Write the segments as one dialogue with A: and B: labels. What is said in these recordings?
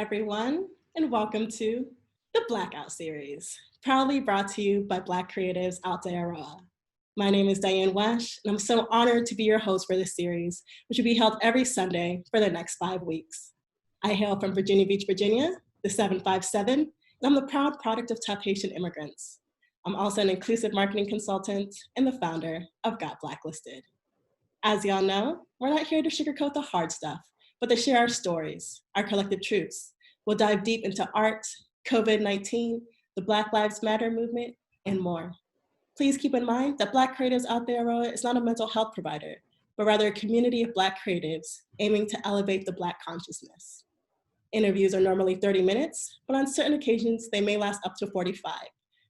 A: everyone, and welcome to the Blackout series, proudly brought to you by Black creatives Aotearoa. My name is Diane Wesh, and I'm so honored to be your host for this series, which will be held every Sunday for the next 5 weeks. I hail from Virginia Beach, Virginia, the 757, and I'm the proud product of tough Haitian immigrants. I'm also an inclusive marketing consultant and the founder of Got Blacklisted. As y'all know, we're not here to sugarcoat the hard stuff, but to share our stories, our collective truths. We'll dive deep into art, COVID-19, the Black Lives Matter movement, and more. Please keep in mind that Black Creatives Aotearoa is not a mental health provider, but rather a community of Black creatives aiming to elevate the Black consciousness. Interviews are normally 30 minutes, but on certain occasions, they may last up to 45.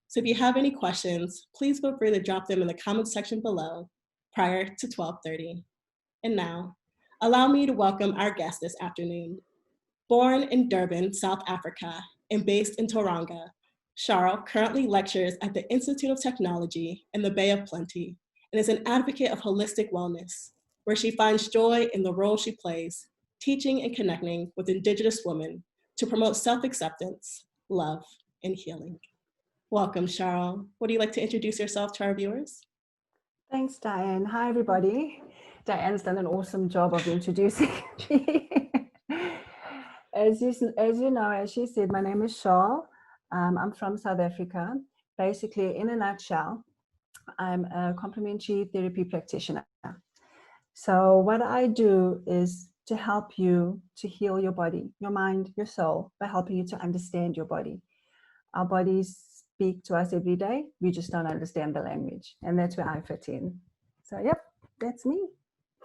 A: So if you have any questions, please feel free to drop them in the comments section below prior to 12:30. And now, allow me to welcome our guest this afternoon. Born in Durban, South Africa, and based in Tauranga, Sharl currently lectures at the Institute of Technology in the Bay of Plenty and is an advocate of holistic wellness, where she finds joy in the role she plays, teaching and connecting with indigenous women to promote self-acceptance, love, and healing. Welcome, Sharl. Would you like to introduce yourself to our viewers?
B: Thanks, Diane. Hi, everybody. Diane's done an awesome job of introducing me. As you know, as she said, my name is Sharl. I'm from South Africa. Basically, in a nutshell, I'm a complementary therapy practitioner. So what I do is to help you to heal your body, your mind, your soul, by helping you to understand your body. Our bodies speak to us every day. We just don't understand the language. And that's where I fit in. So, yep, that's me.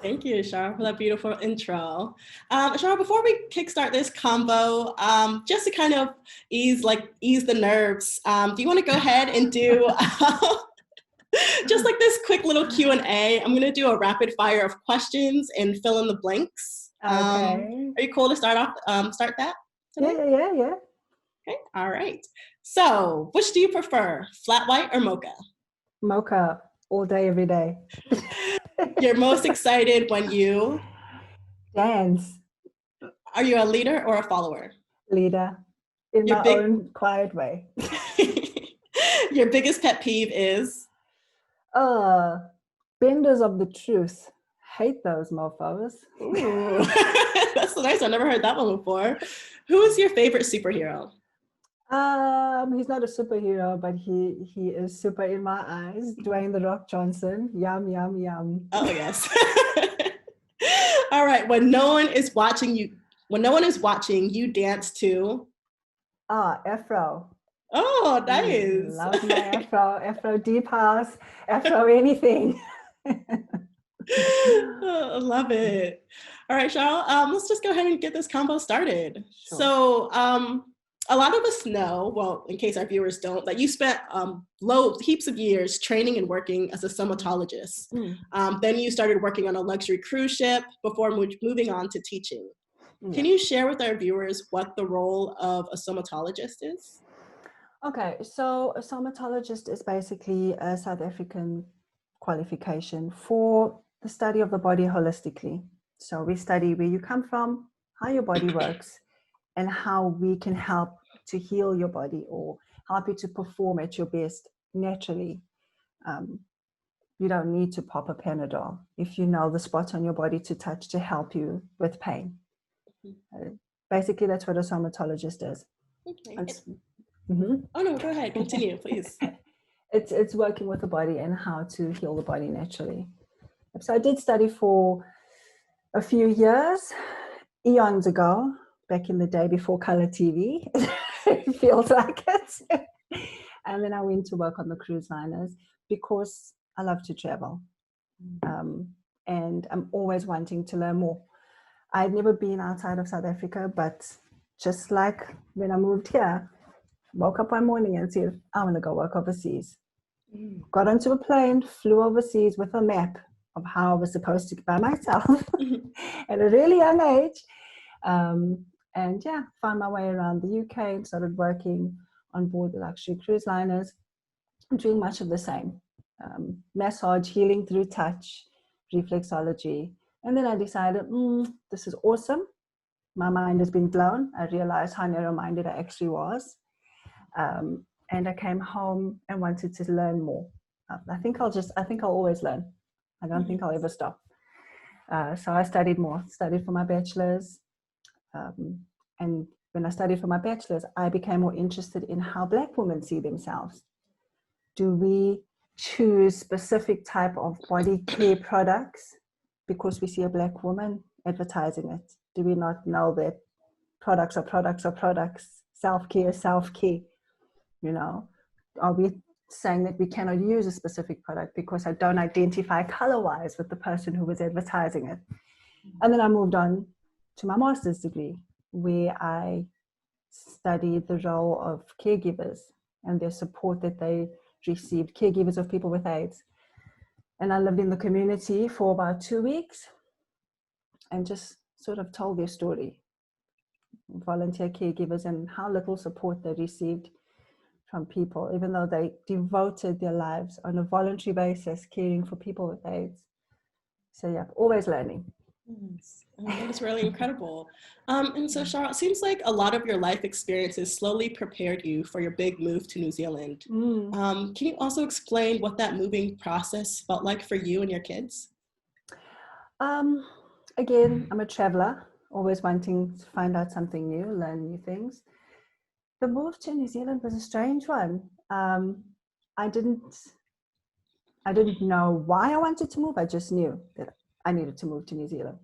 A: Thank you, Sharl, for that beautiful intro. Sharl, before we kickstart this combo, just to kind of ease the nerves, do you want to go ahead and do just like this quick little Q&A? I'm going to do a rapid fire of questions and fill in the blanks.
B: Okay.
A: Are you cool to start that today?
B: Yeah.
A: Okay, all right. So, which do you prefer, flat white or mocha?
B: Mocha, all day, every day.
A: You're most excited when you
B: dance.
A: Are you a leader or a follower?
B: Leader, in my own quiet way.
A: Your biggest pet peeve is?
B: Benders of the truth. Hate those mofos.
A: Ooh. That's so nice. I've never heard that one before. Who is your favorite superhero?
B: He's not a superhero, but he is super in my eyes. Dwayne "The Rock" Johnson. Yum, yum, yum.
A: Oh, yes. All right. When no one is watching, you dance to?
B: Afro.
A: Oh, nice.
B: Love my Afro deep house, Afro anything.
A: Oh, I love it. All right, Sharl, let's just go ahead and get this combo started. Sure. So a lot of us know, well, in case our viewers don't, that you spent heaps of years training and working as a somatologist. Then you started working on a luxury cruise ship before moving on to teaching. Can you share with our viewers what the role of a somatologist is?
B: Okay, so a somatologist is basically a South African qualification for the study of the body holistically. So we study where you come from, how your body works, and how we can help to heal your body or help you to perform at your best naturally. You don't need to pop a Panadol if you know the spot on your body to touch to help you with pain. Basically, that's what a somatologist is.
A: Okay. Oh no, go ahead, continue, please.
B: It's working with the body and how to heal the body naturally. So I did study for a few years, eons ago, back in the day before color TV. It feels like it. And then I went to work on the cruise liners because I love to travel. And I'm always wanting to learn more. I'd never been outside of South Africa, but just like when I moved here, woke up one morning and said, I want to go work overseas. Got onto a plane, flew overseas with a map of how I was supposed to by myself at a really young age. And yeah, found my way around the UK and started working on board the luxury cruise liners, doing much of the same. Massage, healing through touch, reflexology. And then I decided, this is awesome. my mind has been blown. I realized how narrow-minded I actually was. And I came home and wanted to learn more. I think I'll always learn. I don't think I'll ever stop. So I studied more, studied for my bachelor's. And when I studied for my bachelor's, I became more interested in how Black women see themselves. Do we choose specific type of body care products because we see a Black woman advertising it? Do we not know that products are products are products, self-care is self-care? You know, are we saying that we cannot use a specific product because I don't identify color-wise with the person who was advertising it? And then I moved on to my master's degree, where I studied the role of caregivers and their support that they received, caregivers of people with AIDS. And I lived in the community for about 2 weeks and just sort of told their story, volunteer caregivers, and how little support they received from people, even though they devoted their lives on a voluntary basis caring for people with AIDS. So yeah, always learning.
A: Yes. That is really incredible. And so Sharl, it seems like a lot of your life experiences slowly prepared you for your big move to New Zealand. Can you also explain what that moving process felt like for you and your kids?
B: Again, I'm a traveler, always wanting to find out something new, learn new things. The move to New Zealand was a strange one. I didn't know why I wanted to move. I just knew that I needed to move to New Zealand.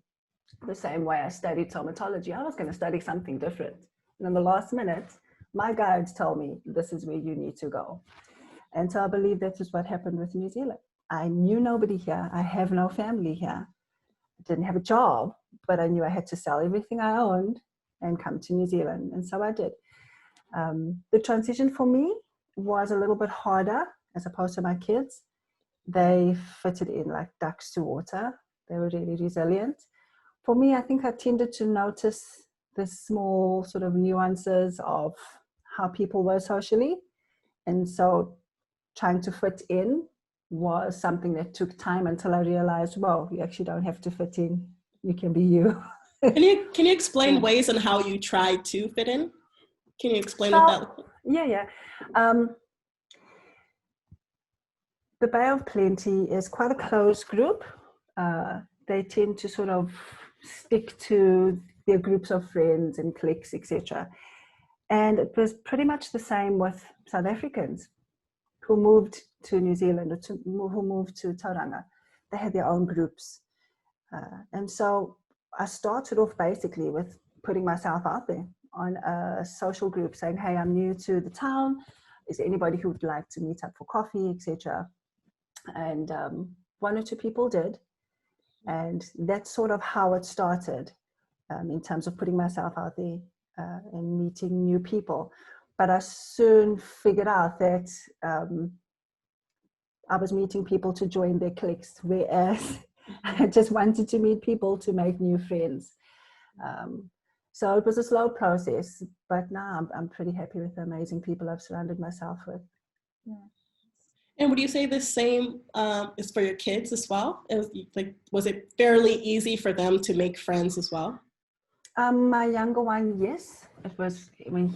B: The same way I studied somatology, I was going to study something different. And in the last minute, my guides told me, this is where you need to go. And so I believe that is what happened with New Zealand. I knew nobody here. I have no family here. I didn't have a job, but I knew I had to sell everything I owned and come to New Zealand. And so I did. The transition for me was a little bit harder as opposed to my kids. They fitted in like ducks to water. They were really resilient. For me, I think I tended to notice the small sort of nuances of how people were socially. And so trying to fit in was something that took time until I realized, well, you actually don't have to fit in. You can be you.
A: Can you explain ways on how you tried to fit in? Can you explain what that looked like?
B: Yeah. The Bay of Plenty is quite a close group. They tend to sort of stick to their groups of friends and cliques, etc. And it was pretty much the same with South Africans who moved to New Zealand or who moved to Tauranga. They had their own groups. And so I started off basically with putting myself out there on a social group saying, hey, I'm new to the town. Is there anybody who would like to meet up for coffee, etc.? And one or two people did. And that's sort of how it started in terms of putting myself out there and meeting new people. But I soon figured out that I was meeting people to join their cliques, whereas I just wanted to meet people to make new friends. So it was a slow process, but now I'm pretty happy with the amazing people I've surrounded myself with. Yeah.
A: And would you say the same is for your kids as well? Was it fairly easy for them to make friends as well?
B: My younger one, yes. It was when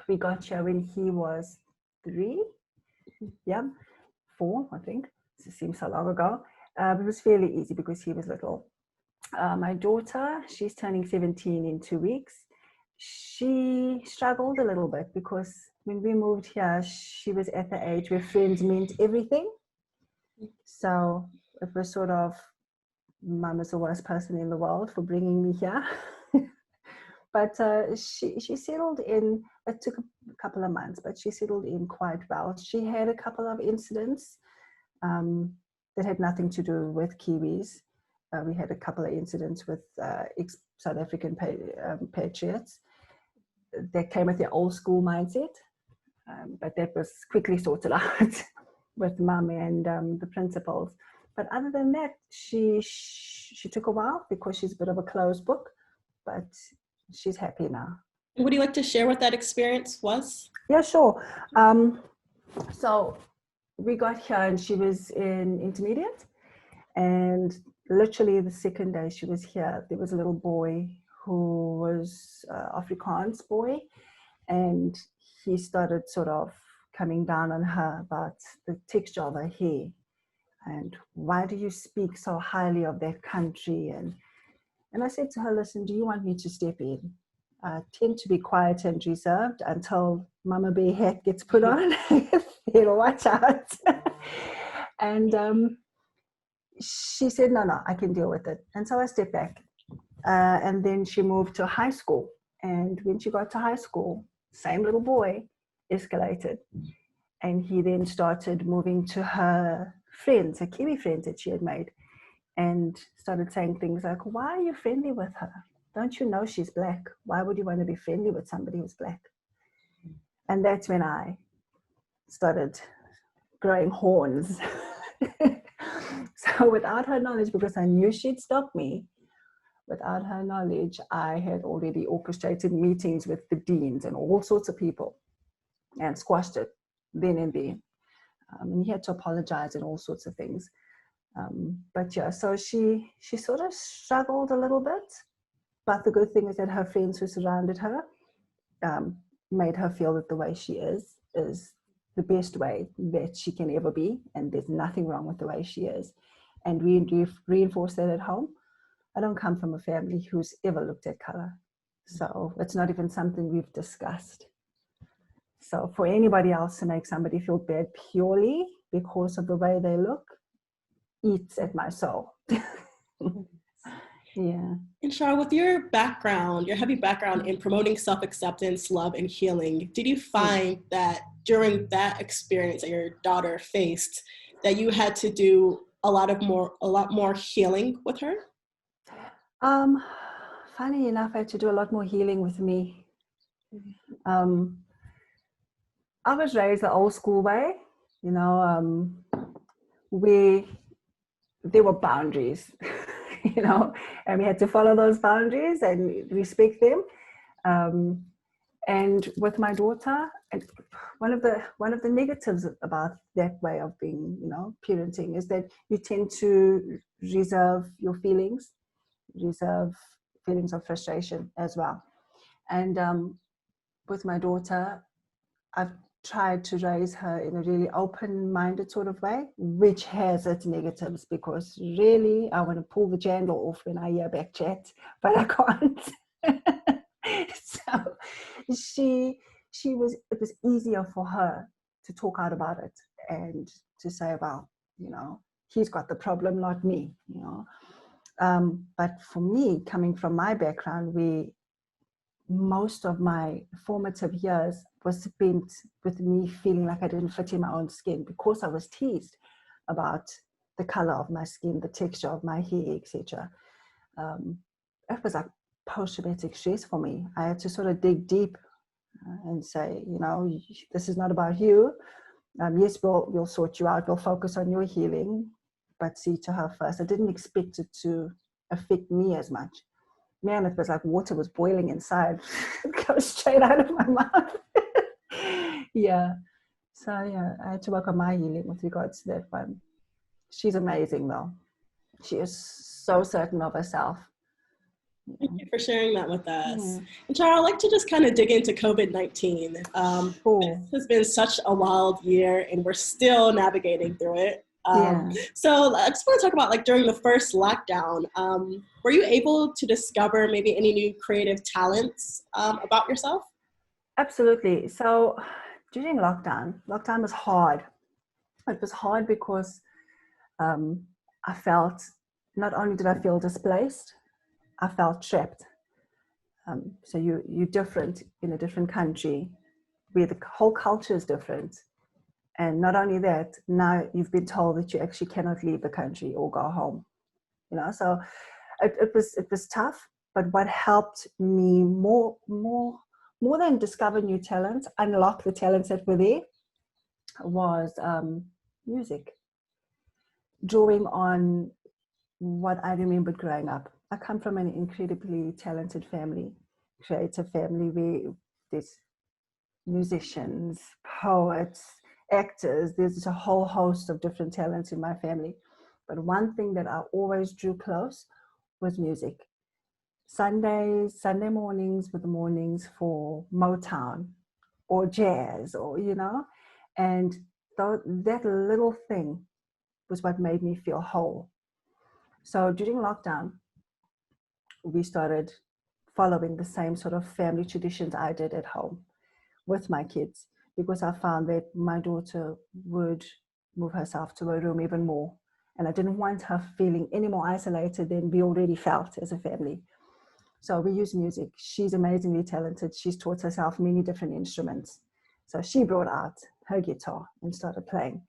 B: we got here when he was 3. Yeah, 4, I think. It seems so long ago. It was fairly easy because he was little. My daughter, she's turning 17 in 2 weeks. She struggled a little bit because when we moved here, she was at the age where friends meant everything. So it was sort of, Mum is the worst person in the world for bringing me here. But she settled in. It took a couple of months, but she settled in quite well. She had a couple of incidents that had nothing to do with Kiwis. We had a couple of incidents with South African patriots that came with their old school mindset, but that was quickly sorted out with Mum and the principals. But other than that, she took a while because she's a bit of a closed book, but she's happy now.
A: Would you like to share what that experience was?
B: Yeah, sure. So we got here and she was in intermediate, and literally the second day she was here, there was a little boy who was Afrikaans boy, and he started sort of coming down on her about the texture of her hair, and why do you speak so highly of that country? And I said to her, listen, do you want me to step in? I tend to be quiet and reserved until Mama Bear hat gets put on. Then watch out. And she said, no, I can deal with it. And so I stepped back. And then she moved to high school. And when she got to high school, same little boy escalated. And he then started moving to her friends, her Kiwi friends that she had made, and started saying things like, why are you friendly with her? Don't you know she's black? Why would you want to be friendly with somebody who's black? And that's when I started growing horns. So without her knowledge, because I knew she'd stop me, without her knowledge, I had already orchestrated meetings with the deans and all sorts of people and squashed it then and there. And he had to apologize and all sorts of things. But yeah, so she sort of struggled a little bit. But the good thing is that her friends who surrounded her made her feel that the way she is the best way that she can ever be. And there's nothing wrong with the way she is. And we reinforce that at home. I don't come from a family who's ever looked at color. So it's not even something we've discussed. So for anybody else to make somebody feel bad purely because of the way they look, eats at my soul. Yeah.
A: And Shar, with your background, your heavy background in promoting self-acceptance, love, and healing, did you find that during that experience that your daughter faced, that you had to do a lot more healing with her?
B: Funny enough, I had to do a lot more healing with me. I was raised the old school way, you know, where there were boundaries, you know, and we had to follow those boundaries and respect them. And with my daughter, one of the negatives about that way of being, you know, parenting is that you tend to reserve your feelings, reserve feelings of frustration as well. And with my daughter, I've tried to raise her in a really open-minded sort of way, which has its negatives, because really I want to pull the jandle off when I hear back chat, but I can't. So it was easier for her to talk out about it and to say, well, you know, he's got the problem, not me, you know. But for me, coming from my background, most of my formative years was spent with me feeling like I didn't fit in my own skin because I was teased about the color of my skin, the texture of my hair, etc. It was like post-traumatic stress for me. I had to sort of dig deep and say, you know, this is not about you. Yes, we'll sort you out. We'll focus on your healing, but see to her first. I didn't expect it to affect me as much. Man, it was like water was boiling inside. It goes straight out of my mouth. Yeah. So yeah, I had to work on my healing with regards to that one. She's amazing though. She is so certain of herself.
A: Thank you for sharing that with us. Yeah. And Chara, I'd like to just kind of dig into COVID-19. This has been such a wild year and we're still navigating through it. So I just want to talk about, like, during the first lockdown, were you able to discover maybe any new creative talents about yourself?
B: Absolutely. So during lockdown was hard. It was hard because I felt, not only did I feel displaced, I felt trapped. So you're different in a different country where the whole culture is different. And not only that, now you've been told that you actually cannot leave the country or go home. You know, so it was tough. But what helped me more than discover new talents, unlock the talents that were there, was music. Drawing on what I remembered growing up. I come from an incredibly talented family, creative family, where there's musicians, poets, actors. There's a whole host of different talents in my family. But one thing that I always drew close was music. Sunday mornings were the mornings for Motown or jazz, or, and that little thing was what made me feel whole. So during lockdown, we started following the same sort of family traditions I did at home with my kids, because I found that my daughter would move herself to a room even more. And I didn't want her feeling any more isolated than we already felt as a family. So we use music. She's amazingly talented. She's taught herself many different instruments. So she brought out her guitar and started playing,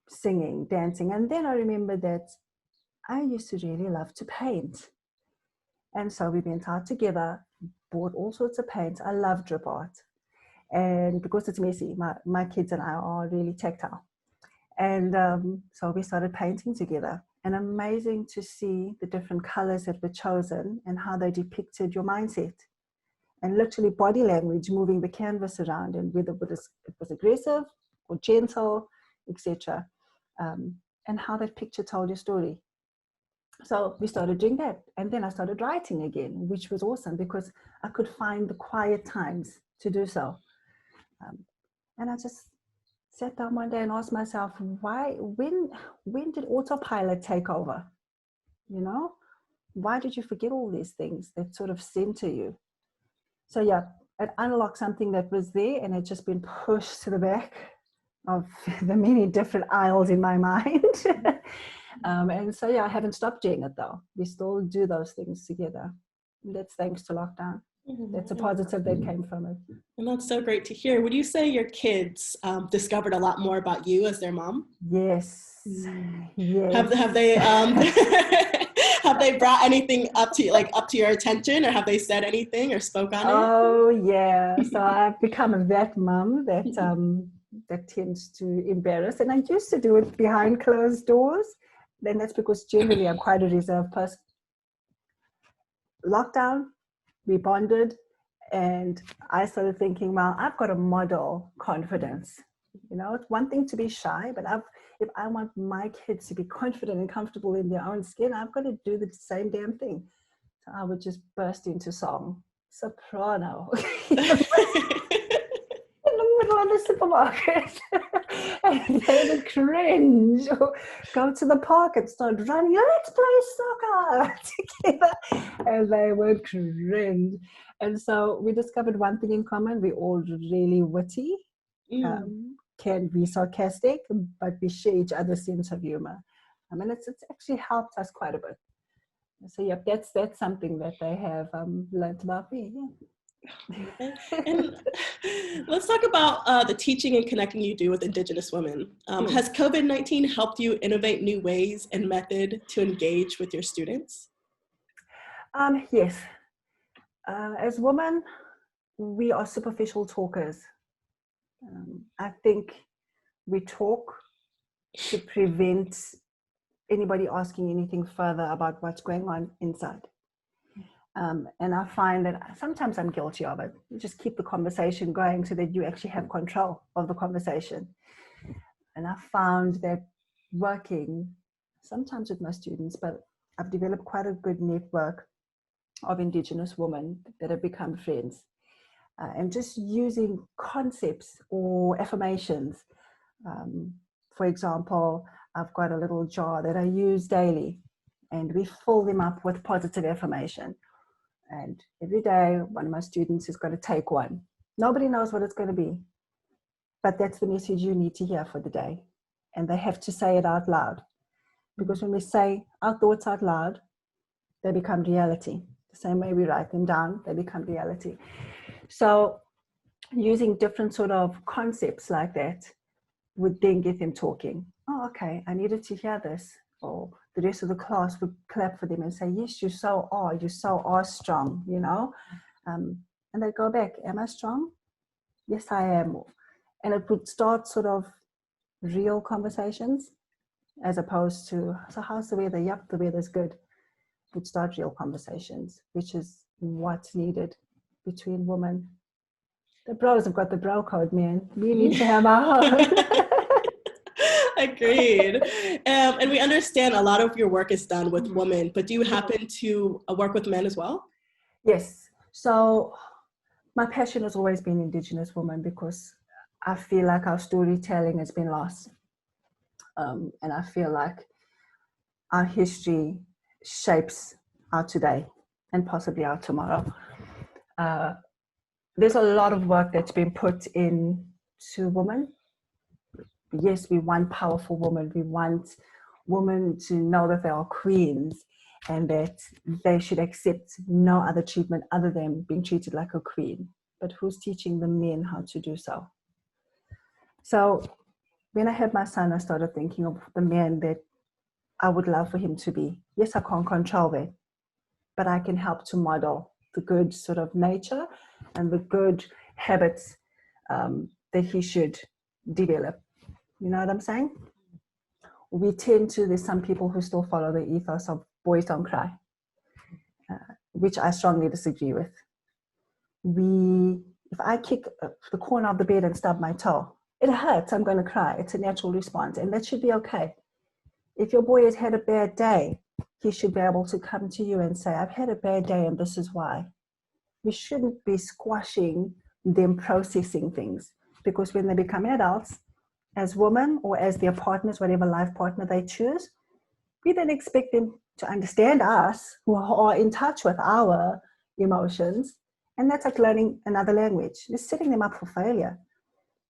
B: singing, dancing. And then I remembered that I used to really love to paint. And so we went out together, bought all sorts of paints. I love drip art. And because it's messy, my kids and I are really tactile. And so we started painting together. And amazing to see the different colors that were chosen and how they depicted your mindset. And literally body language, moving the canvas around, and whether it was aggressive or gentle, etc. And how that picture told your story. So we started doing that. And then I started writing again, which was awesome because I could find the quiet times to do so. And I just sat down one day and asked myself, when did autopilot take over? Why did you forget all these things that sort of center you? So yeah, it unlocked something that was there, and it's just been pushed to the back of the many different aisles in my mind. And so yeah, I haven't stopped doing it though. We still do those things together. That's thanks to lockdown. That's a positive that came from it.
A: And that's so great to hear. Would you say your kids discovered a lot more about you as their mom?
B: Yes. Yes.
A: Have they have they brought anything up to your attention, or have they said anything or spoke on it?
B: Oh yeah. So I've become that mom that tends to embarrass, and I used to do it behind closed doors. Then that's because generally I'm quite a reserved person. Lockdown, we bonded, and I started thinking, well, I've got to model confidence. It's one thing to be shy, but if I want my kids to be confident and comfortable in their own skin, I've got to do the same damn thing. So I would just burst into song, soprano, in the middle of the supermarket. And they would cringe, or go to the park and start running, let's play soccer together. And they would cringe. And so we discovered one thing in common: we're all really witty, can be sarcastic, but we share each other's sense of humor. I mean, it's actually helped us quite a bit. So yeah, that's something that they have learned about me. Yeah.
A: And let's talk about the teaching and connecting you do with Indigenous women. Has COVID-19 helped you innovate new ways and method to engage with your students?
B: Yes. As women, we are superficial talkers. I think we talk to prevent anybody asking anything further about what's going on inside. And I find that sometimes I'm guilty of it. You just keep the conversation going so that you actually have control of the conversation. And I found that working sometimes with my students, but I've developed quite a good network of Indigenous women that have become friends. And just using concepts or affirmations. For example, I've got a little jar that I use daily, and we fill them up with positive affirmation. And every day, one of my students is going to take one. Nobody knows what it's going to be, but that's the message you need to hear for the day. And they have to say it out loud. Because when we say our thoughts out loud, they become reality. The same way we write them down, they become reality. So using different sort of concepts like that would then get them talking. Oh, okay, I needed to hear this. Or the rest of the class would clap for them and say, yes, you so are strong, and they'd go back, am I strong? Yes, I am. And it would start sort of real conversations as opposed to, so how's the weather? Yep, the weather's good. It would start real conversations, which is what's needed between women. The bros have got the bro code, man. We need to have our own.
A: Agreed. And we understand a lot of your work is done with women, but do you happen to work with men as well?
B: Yes. So my passion has always been indigenous women because I feel like our storytelling has been lost. And I feel like our history shapes our today and possibly our tomorrow. There's a lot of work that's been put into women. Yes, we want powerful women. We want women to know that they are queens and that they should accept no other treatment other than being treated like a queen. But who's teaching the men how to do so? So when I had my son, I started thinking of the man that I would love for him to be. Yes, I can't control that, but I can help to model the good sort of nature and the good habits that he should develop. You know what I'm saying? We tend to, there's some people who still follow the ethos of boys don't cry, which I strongly disagree with. If I kick the corner of the bed and stub my toe, it hurts, I'm going to cry. It's a natural response, and that should be okay. If your boy has had a bad day, he should be able to come to you and say, I've had a bad day and this is why. We shouldn't be squashing them processing things, because when they become adults, as women or as their partners, whatever life partner they choose, we then expect them to understand us, who are in touch with our emotions. And that's like learning another language. You're setting them up for failure.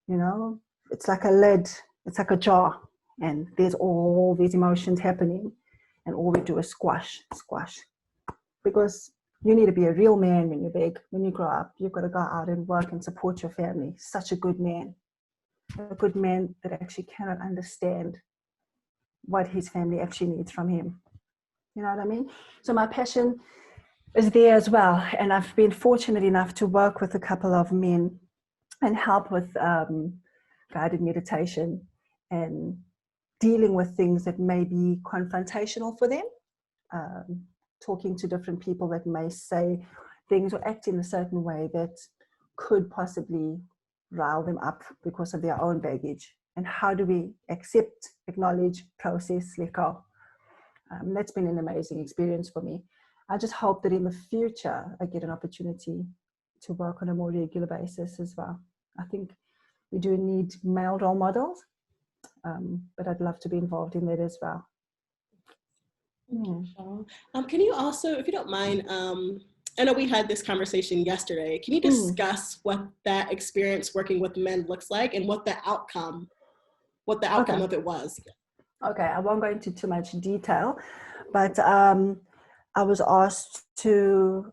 B: You know, it's like a lid, it's like a jar, and there's all these emotions happening, and all we do is squash. Because you need to be a real man when you're big. When you grow up, you've got to go out and work and support your family. Such a good man that actually cannot understand what his family actually needs from him. You know what I mean? So my passion is there as well. And I've been fortunate enough to work with a couple of men and help with guided meditation and dealing with things that may be confrontational for them. Talking to different people that may say things or act in a certain way that could possibly rile them up because of their own baggage. And how do we accept, acknowledge, process, let go? That's been an amazing experience for me. I just hope that in the future I get an opportunity to work on a more regular basis as well. I think we do need male role models, but I'd love to be involved in that as well.
A: Can you also, if you don't mind, I know we had this conversation yesterday. Can you discuss what that experience working with men looks like and what the outcome of it was?
B: Okay, I won't go into too much detail, but I was asked to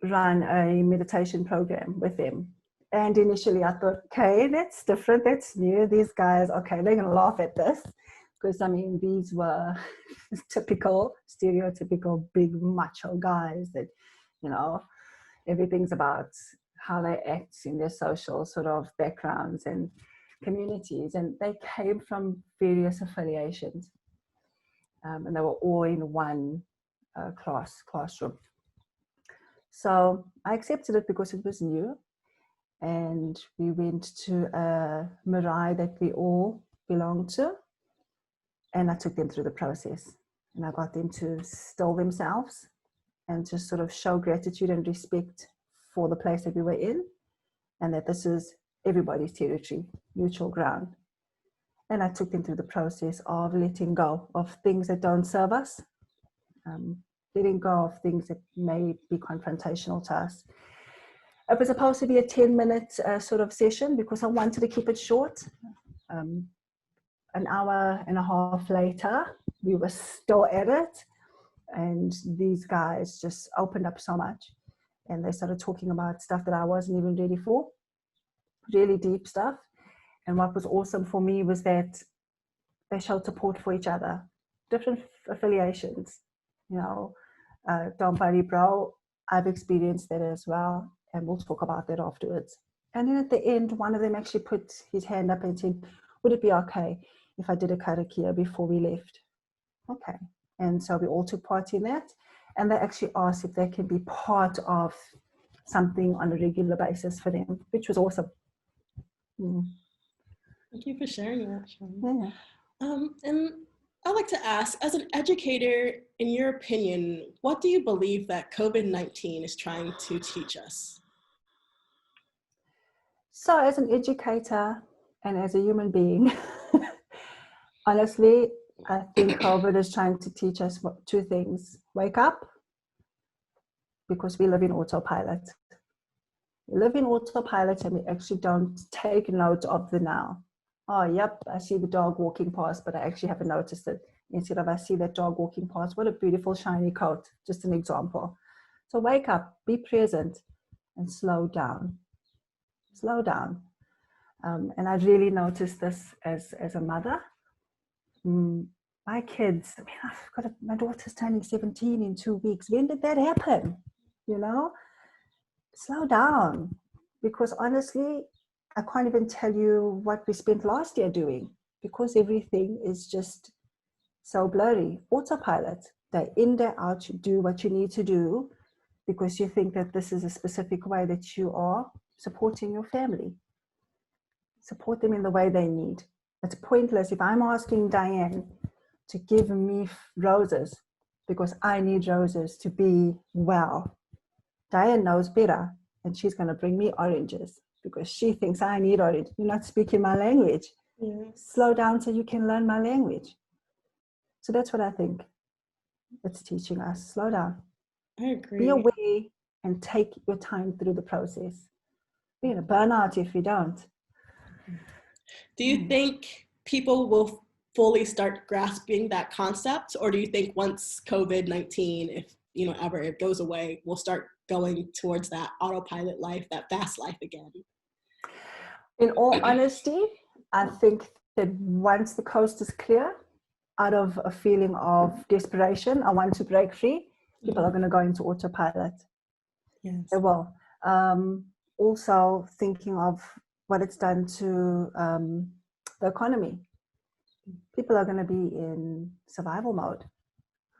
B: run a meditation program with them. And initially I thought, okay, that's different, that's new. These guys, okay, they're going to laugh at this. Because, I mean, these were typical, stereotypical big macho guys that, you know, everything's about how they act in their social sort of backgrounds and communities. And they came from various affiliations. And they were all in one classroom. So I accepted it because it was new. And we went to a marae that we all belonged to. And I took them through the process, and I got them to still themselves and just sort of show gratitude and respect for the place that we were in, and that this is everybody's territory, neutral ground. And I took them through the process of letting go of things that don't serve us, letting go of things that may be confrontational to us. It was supposed to be a 10-minute sort of session because I wanted to keep it short. An hour and a half later, we were still at it, and these guys just opened up so much, and they started talking about stuff that I wasn't even ready for, really deep stuff. And what was awesome for me was that they showed support for each other, different affiliations, you know. Don't worry, bro, I've experienced that as well, and we'll talk about that afterwards. And then at the end, one of them actually put his hand up and said, would it be okay if I did a karakia before we left? Okay. And so we all took part in that. And they actually asked if they can be part of something on a regular basis for them, which was awesome.
A: Thank you for sharing that, Sean.
B: Yeah.
A: And I'd like to ask, as an educator, in your opinion, what do you believe that COVID-19 is trying to teach us?
B: So as an educator and as a human being, honestly, I think COVID is trying to teach us two things. Wake up, because we live in autopilot. We live in autopilot and we actually don't take note of the now. Oh, yep, I see the dog walking past, but I actually haven't noticed it. Instead of I see that dog walking past, what a beautiful shiny coat, just an example. So wake up, be present, and slow down. Slow down. And I really noticed this as a mother. My kids, I mean, my daughter's turning 17 in 2 weeks. When did that happen? You know, slow down. Because honestly, I can't even tell you what we spent last year doing, because everything is just so blurry. Autopilot, day in, day out, you do what you need to do because you think that this is a specific way that you are supporting your family. Support them in the way they need. It's pointless if I'm asking Diane to give me roses because I need roses to be well. Diane knows better, and she's going to bring me oranges because she thinks I need orange. You're not speaking my language.
A: Yes.
B: Slow down so you can learn my language. So that's what I think it's teaching us. Slow down.
A: I agree.
B: Be aware and take your time through the process. We're going to burn out if we don't.
A: Do you think people will fully start grasping that concept, or do you think once COVID-19, if ever it goes away, we'll start going towards that autopilot life, that fast life again?
B: In all honesty, I think that once the coast is clear, out of a feeling of desperation, I want to break free, people are going to go into autopilot.
A: Yes.
B: They will. Also thinking of what it's done to the economy. People are going to be in survival mode.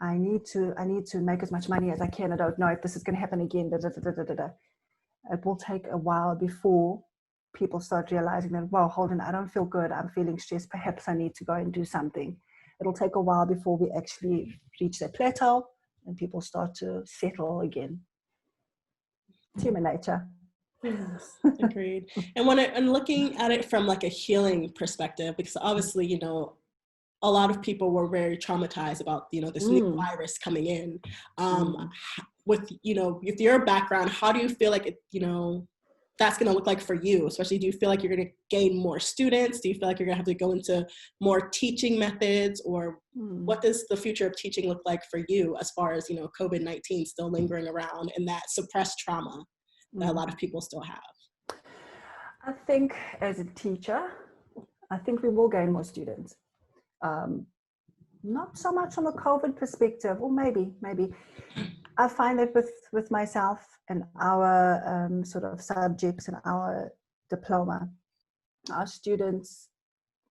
B: I need to make as much money as I can. I don't know if this is going to happen again. It will take a while before people start realizing that, wow, hold on, I don't feel good. I'm feeling stressed. Perhaps I need to go and do something. It'll take a while before we actually reach that plateau and people start to settle again. It's human nature.
A: Yes, agreed. And when I'm looking at it from like a healing perspective, because obviously, a lot of people were very traumatized about, this new virus coming in. With your background, how do you feel like that's going to look like for you? Especially, do you feel like you're going to gain more students? Do you feel like you're going to have to go into more teaching methods, or what does the future of teaching look like for you as far as, COVID-19 still lingering around and that suppressed trauma that a lot of people still have?
B: I think as a teacher, I think we will gain more students. Not so much from a COVID perspective, or maybe. I find that with myself and our sort of subjects and our diploma, our students,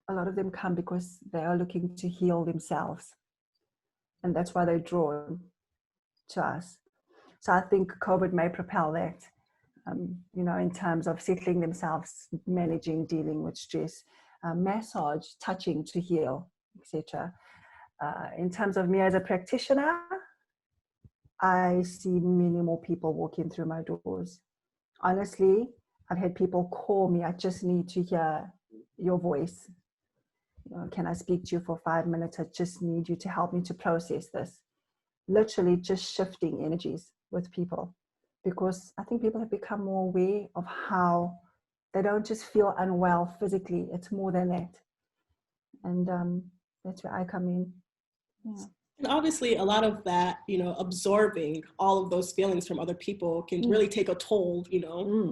B: a lot of them come because they are looking to heal themselves. And that's why they're drawn to us. So I think COVID may propel that, in terms of settling themselves, managing, dealing with stress, massage, touching to heal, etc. In terms of me as a practitioner, I see many more people walking through my doors. Honestly, I've had people call me, I just need to hear your voice. Can I speak to you for 5 minutes? I just need you to help me to process this. Literally just shifting energies with people, because I think people have become more aware of how they don't just feel unwell physically, it's more than that. And that's where I come in. Yeah.
A: And obviously a lot of that, absorbing all of those feelings from other people can really take a toll,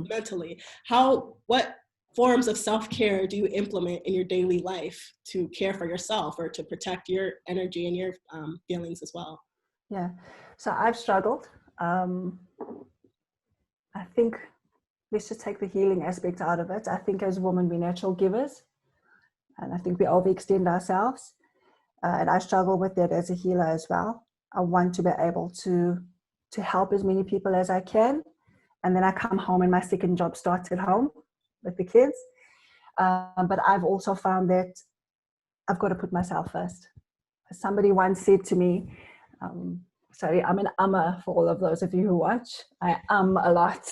A: mentally. What forms of self-care do you implement in your daily life to care for yourself or to protect your energy and your feelings as well?
B: Yeah, so I've struggled. I think let's just take the healing aspect out of it. I think as women, we're natural givers, and I think we overextend ourselves. And I struggle with that as a healer as well. I want to be able to help as many people as I can. And then I come home and my second job starts at home with the kids. But I've also found that I've got to put myself first. Somebody once said to me, sorry, I'm an ummer for all of those of you who watch. I a lot.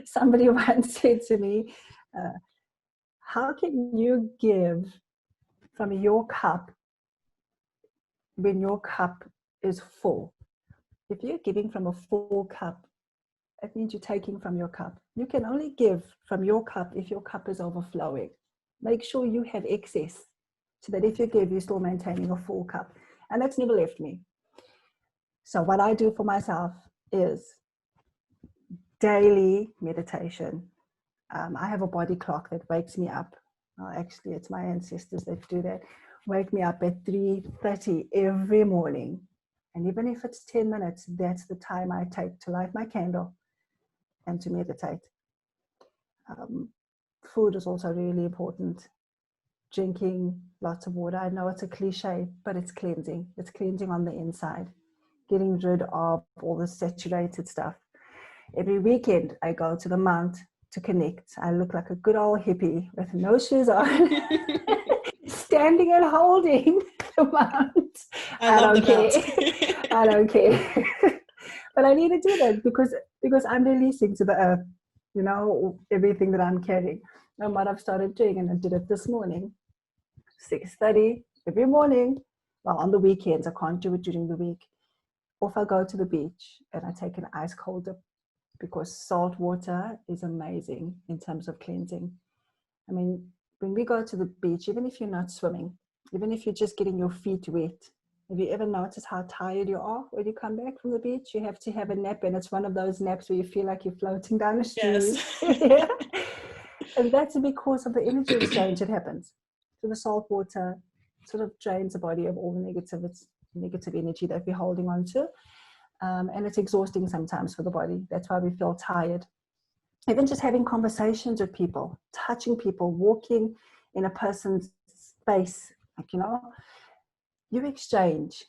B: Somebody once said to me, how can you give from your cup when your cup is full? If you're giving from a full cup, it means you're taking from your cup. You can only give from your cup if your cup is overflowing. Make sure you have excess so that if you give, you're still maintaining a full cup. And that's never left me. So what I do for myself is daily meditation. I have a body clock that wakes me up. Well, actually, it's my ancestors that do that. Wake me up at 3:30 every morning. And even if it's 10 minutes, that's the time I take to light my candle and to meditate. Food is also really important. Drinking lots of water. I know it's a cliche, but it's cleansing. It's cleansing on the inside. Getting rid of all the saturated stuff. Every weekend, I go to the mount to connect. I look like a good old hippie with no shoes on, standing and holding the mount. I don't care. I don't care. But I need to do that because I'm releasing to the earth, you know, everything that I'm carrying. And what I've started doing, and I did it this morning, 6:30 every morning. Well, on the weekends, I can't do it during the week. Or if I go to the beach and I take an ice cold dip, because salt water is amazing in terms of cleansing. I mean, when we go to the beach, even if you're not swimming, even if you're just getting your feet wet, have you ever noticed how tired you are when you come back from the beach? You have to have a nap, and it's one of those naps where you feel like you're floating down the street. Yes. And that's because of the energy exchange that happens. So the salt water sort of drains the body of all the negative energy that we're holding on to. And it's exhausting sometimes for the body. That's why we feel tired. Even just having conversations with people, touching people, walking in a person's space, like, you know, you exchange.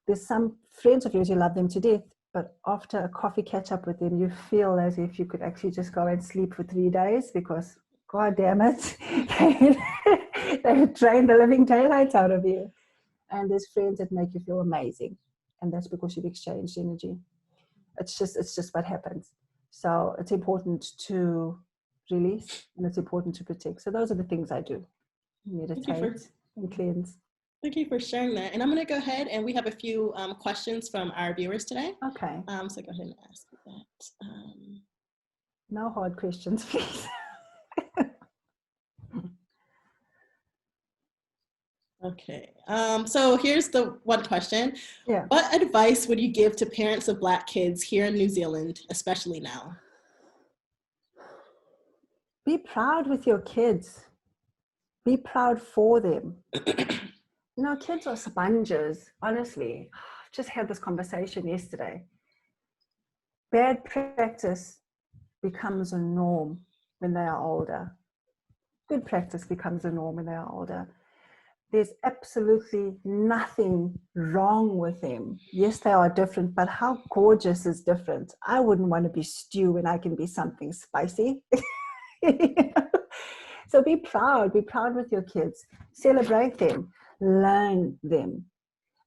B: There's some friends of yours, you love them to death, but after a coffee catch up with them, you feel as if you could actually just go and sleep for 3 days because, God damn it, they drain the living daylights out of you. And there's friends that make you feel amazing. And that's because you've exchanged energy. It's just what happens. So it's important to release and it's important to protect. So those are the things I do. Meditate and cleanse.
A: Thank you for sharing that. And I'm going to go ahead and we have a few questions from our viewers today.
B: Okay.
A: So go ahead and ask that.
B: No hard questions, please.
A: Okay. So here's the one question.
B: Yeah.
A: What advice would you give to parents of Black kids here in New Zealand, especially now?
B: Be proud with your kids. Be proud for them. You know, kids are sponges, honestly. I just had this conversation yesterday. Bad practice becomes a norm when they are older. Good practice becomes a norm when they are older. There's absolutely nothing wrong with them. Yes, they are different, but how gorgeous is different? I wouldn't want to be stew when I can be something spicy. So be proud with your kids. Celebrate them, learn them.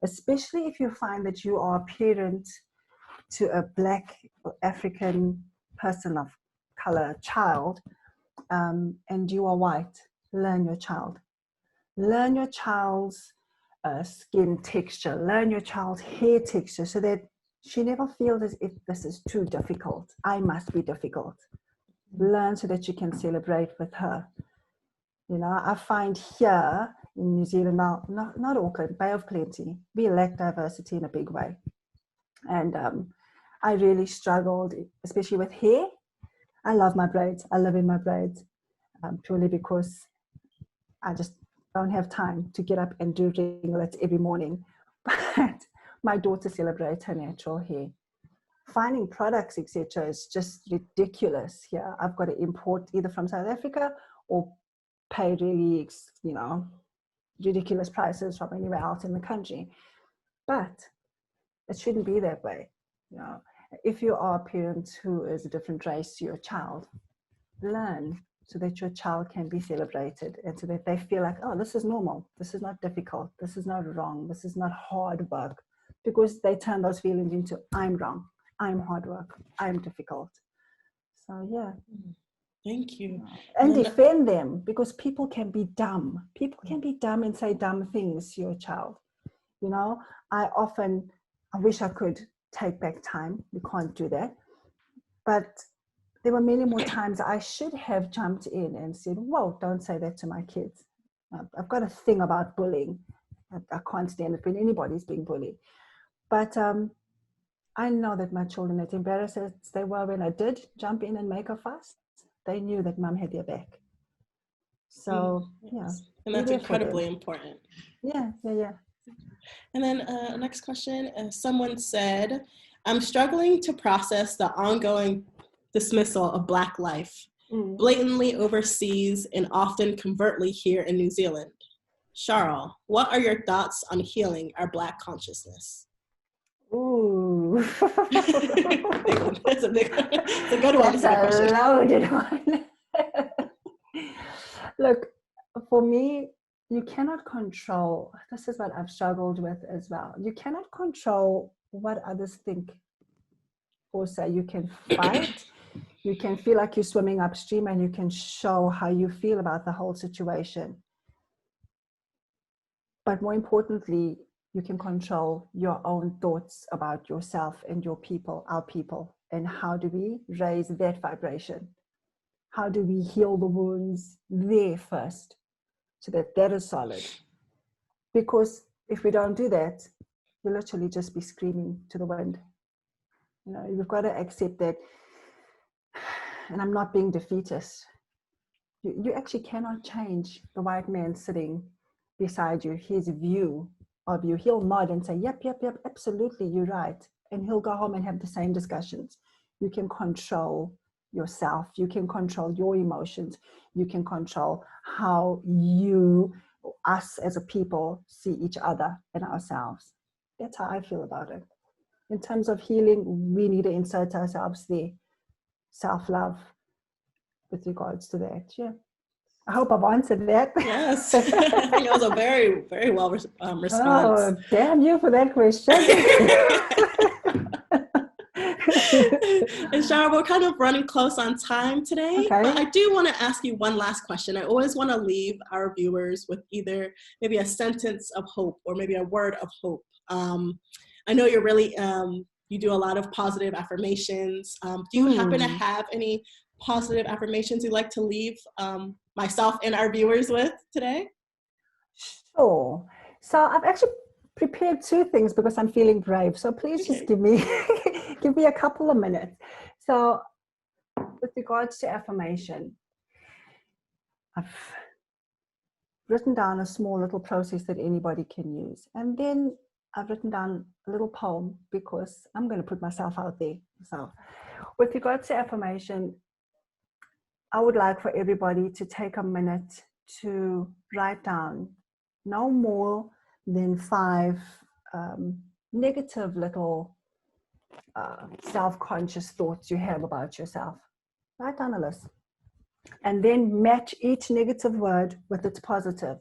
B: Especially if you find that you are a parent to a Black or African person of color child, and you are white, learn your child. Learn your child's skin texture, learn your child's hair texture so that she never feels as if this is too difficult. I must be difficult. Learn so that you can celebrate with her. You know, I find here in New Zealand, now, not Auckland, Bay of Plenty, we lack diversity in a big way. And I really struggled, especially with hair. I love my braids. I live in my braids purely because I just don't have time to get up and do ringlets every morning. But my daughter celebrates her natural hair. Finding products, etc., is just ridiculous here. I've got to import either from South Africa or pay really, you know, ridiculous prices from anywhere else in the country. But it shouldn't be that way. You know, if you are a parent who is a different race to your child, learn so that your child can be celebrated and so that they feel like, oh, this is normal. This is not difficult. This is not wrong. This is not hard work, because they turn those feelings into I'm wrong, I'm hard work, I'm difficult. So yeah.
A: Thank you.
B: And defend them, because people can be dumb. People can be dumb and say dumb things to your child. You know, I wish I could take back time. We can't do that. But there were many more times I should have jumped in and said, whoa, don't say that to my kids. I've got a thing about bullying. I can't stand it when anybody's being bullied. But I know that my children, as embarrassed as they were when I did jump in and make a fuss, they knew that mum had their back. So, yeah.
A: And that's incredibly important.
B: Yeah.
A: And then next question, someone said, I'm struggling to process the ongoing dismissal of Black life, blatantly overseas and often covertly here in New Zealand. Sharl, what are your thoughts on healing our Black consciousness?
B: Ooh.
A: That's a big one. It's a good one.
B: That's a loaded one. Look, for me, you cannot control, this is what I've struggled with as well. You cannot control what others think or say. You can fight, you can feel like you're swimming upstream, and you can show how you feel about the whole situation. But more importantly, you can control your own thoughts about yourself and your people, our people. And how do we raise that vibration? How do we heal the wounds there first, so that that is solid? Because if we don't do that, you'll literally just be screaming to the wind. You know, you've got to accept that. And I'm not being defeatist. You actually cannot change the white man sitting beside you, his view of you. He'll nod and say, yep, absolutely, you're right. And he'll go home and have the same discussions. You can control yourself. You can control your emotions. You can control how us as a people see each other and ourselves. That's how I feel about it. In terms of healing, we need to insert ourselves there. Self-love with regards to that. Yeah. I hope I've answered that.
A: Yes. I think it was a very, very well response.
B: Oh, damn you for that question.
A: And Sharl, we're kind of running close on time today,
B: okay.
A: But I do want to ask you one last question. I always want to leave our viewers with either maybe a sentence of hope or maybe a word of hope. I know you're really, you do a lot of positive affirmations. Do you happen to have any positive affirmations you'd like to leave myself and our viewers with today?
B: Sure. So I've actually prepared two things because I'm feeling brave. So please just give me a couple of minutes. So with regards to affirmation, I've written down a small little process that anybody can use. And then I've written down a little poem because I'm going to put myself out there. So with regards to affirmation, I would like for everybody to take a minute to write down no more than 5 negative little self-conscious thoughts you have about yourself. Write down a list. And then match each negative word with its positive.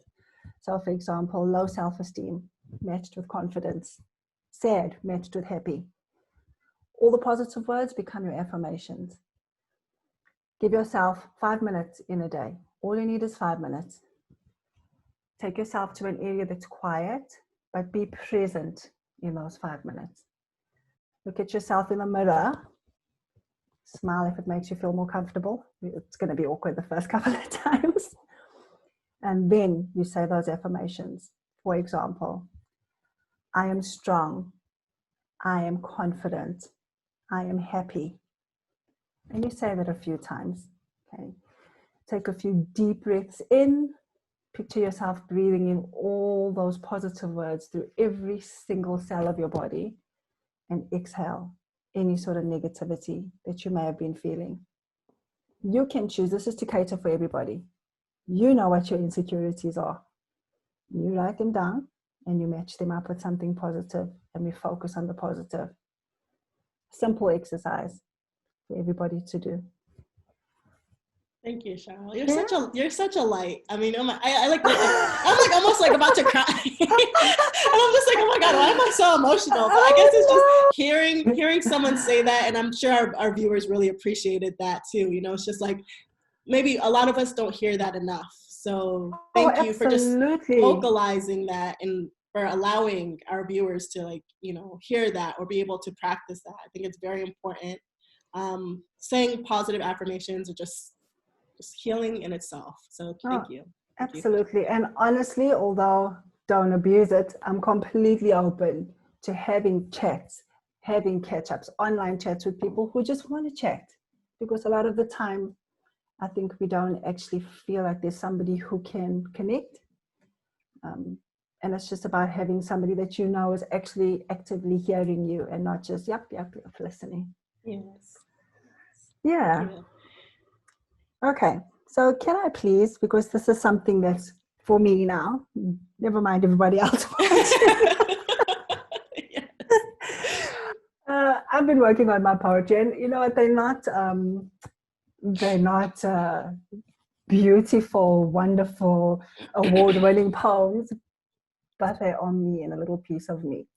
B: So for example, low self-esteem matched with confidence. Sad matched with happy. All the positive words become your affirmations. Give yourself 5 minutes in a day. All you need is 5 minutes. Take yourself to an area that's quiet, but be present in those 5 minutes. Look at yourself in the mirror. Smile if it makes you feel more comfortable. It's going to be awkward the first couple of times. And then you say those affirmations. For example, I am strong. I am confident. I am happy. And you say that a few times. Okay. Take a few deep breaths in. Picture yourself breathing in all those positive words through every single cell of your body, and exhale any sort of negativity that you may have been feeling. You can choose. This is to cater for everybody. You know what your insecurities are. You write them down and you match them up with something positive, and we focus on the positive. Simple exercise for everybody to do.
A: Thank you, Sharl. You're
B: Yeah.
A: such a light. I mean, I like I'm like almost like about to cry, and I'm just like, oh my god, why am I so emotional? But I guess it's just hearing someone say that, and I'm sure our viewers really appreciated that too. You know, it's just like maybe a lot of us don't hear that enough. So
B: Oh,
A: thank you for just
B: absolutely.
A: vocalizing that and for allowing our viewers to like, you know, hear that or be able to practice that. I think it's very important. Saying positive affirmations are just healing in itself. So
B: Oh,
A: thank you. Thank you.
B: absolutely. And honestly, although don't abuse it, I'm completely open to having chats, having catch-ups, online chats with people who just want to chat. Because a lot of the time, I think we don't actually feel like there's somebody who can connect. And it's just about having somebody that you know is actually actively hearing you and not just, yep, listening.
A: Yes.
B: Yeah.
A: Thank you.
B: Okay. So can I please, because this is something that's for me now, never mind everybody else watching.
A: Yes.
B: I've been working on my poetry, and you know what? They're not beautiful, wonderful, award-winning poems, but they're on me and a little piece of me.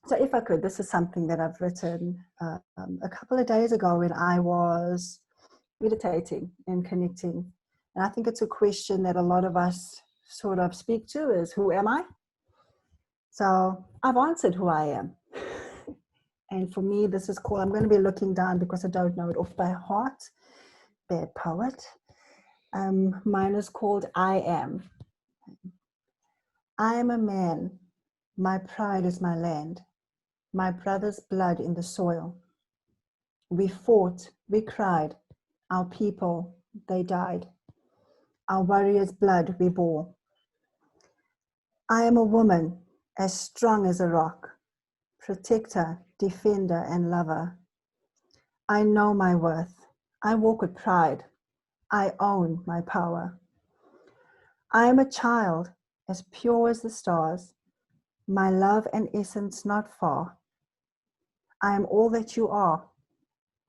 B: So if I could, this is something that I've written a couple of days ago when I was meditating and connecting. And I think it's a question that a lot of us sort of speak to is, who am I? So I've answered who I am. And for me, this is called, I'm going to be looking down because I don't know it off by heart. Bad poet. Mine is called I Am. I am a man. My pride is my land. My brother's blood in the soil. We fought, we cried. Our people, they died. Our warriors' blood we bore. I am a woman, as strong as a rock, protector, defender, and lover. I know my worth. I walk with pride. I own my power. I am a child, as pure as the stars, my love and essence not far. I am all that you are,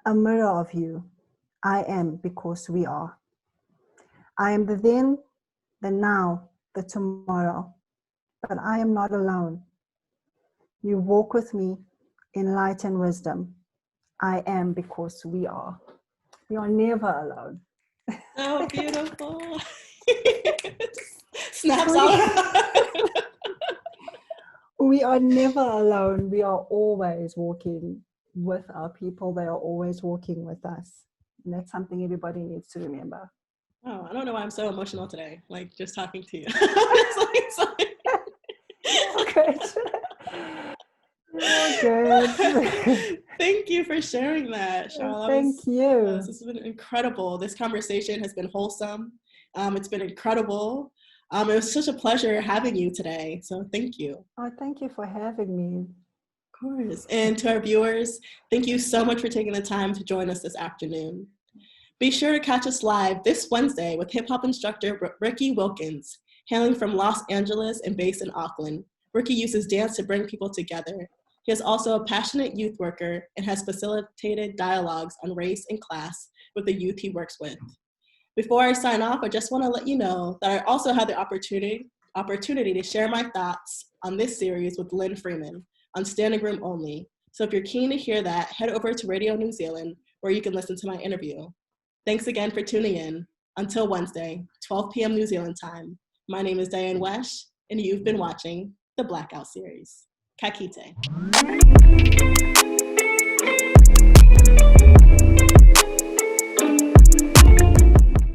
B: a mirror of you. I am because we are. I am the then, the now, the tomorrow, but I am not alone. You walk with me in light and wisdom. I am because we are. We are never alone.
A: Oh, beautiful. Snaps all around.
B: We are never alone. We are always walking with our people. They are always walking with us. And that's something everybody needs to remember.
A: Oh, I don't know why I'm so emotional today. Like just talking to you. It's like...
B: You're good.
A: Thank you for sharing that, Sharl.
B: Thank you.
A: This has been incredible. This conversation has been wholesome. It's been incredible. It was such a pleasure having you today. So thank you.
B: Oh, thank you for having me.
A: Of course. And to our viewers, thank you so much for taking the time to join us this afternoon. Be sure to catch us live this Wednesday with hip-hop instructor Ricky Wilkins, hailing from Los Angeles and based in Auckland. Ricky uses dance to bring people together. He is also a passionate youth worker and has facilitated dialogues on race and class with the youth he works with. Before I sign off, I just want to let you know that I also had the opportunity to share my thoughts on this series with Lynn Freeman on Standing Room Only. So if you're keen to hear that, head over to Radio New Zealand where you can listen to my interview. Thanks again for tuning in. Until Wednesday, 12 p.m. New Zealand time. My name is Diane Wesh, and you've been watching the Blackout series. Ka kite.